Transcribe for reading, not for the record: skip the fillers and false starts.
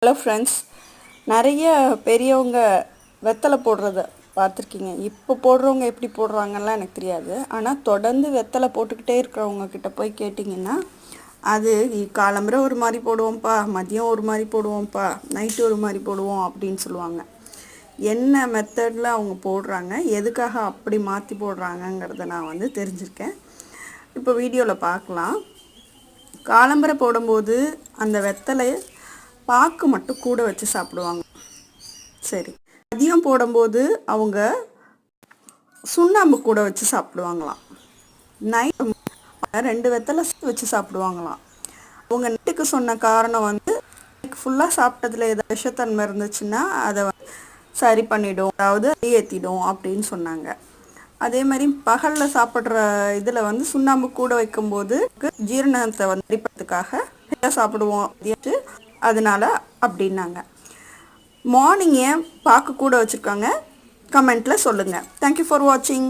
Hello friends, நிறைய பெரியவங்க வெத்தலை போடுறத பார்த்துருக்கீங்க. இப்போ போடுறவங்க எப்படி போடுறாங்கலாம் எனக்கு தெரியாது. ஆனால் தொடர்ந்து வெத்தலை போட்டுக்கிட்டே இருக்கிறவங்க கிட்ட போய் கேட்டிங்கன்னா, அது காலம்பரை ஒரு மாதிரி போடுவோம்ப்பா, மதியம் ஒரு மாதிரி போடுவோம்ப்பா, நைட்டு ஒரு மாதிரி போடுவோம் அப்படின்னு சொல்லுவாங்க. என்ன மெத்தடில் அவங்க போடுறாங்க, எதுக்காக அப்படி மாற்றி போடுறாங்கங்கிறத நான் தெரிஞ்சுருக்கேன். இப்போ வீடியோவில் பார்க்கலாம். காலம்பரை போடும்போது அந்த வெத்தலை பாக்கு மட்டும் கூட வச்சு சாப்பிடுவாங்க. சரி, மதியம் போடும்போது அவங்க சுண்ணாம்பு கூட வச்சு சாப்பிடுவாங்களாம். நைட் 2 வெத்தலை வச்சு சாப்பிடுவாங்களாம். அவங்க நைட்டுக்கு சொன்ன காரணம் ஃபுல்லாக சாப்பிட்டதுல ஏதாவது விஷத்தன்மை இருந்துச்சுன்னா அதை சரி பண்ணிடும், அதாவது ஏற்றிடும் அப்படின்னு சொன்னாங்க. அதே மாதிரி பகலில் சாப்பிட்ற இதில் சுண்ணாம்பு கூட வைக்கும்போது ஜீரணத்தை அடிப்பதுக்காக சாப்பிடுவோம் அதனால அப்படின்னாங்க. மார்னிங் ஏன் பாக்கு கூட வச்சுருக்காங்க, கமெண்ட்டில் சொல்லுங்கள். தேங்க்யூ ஃபார் வாட்சிங்.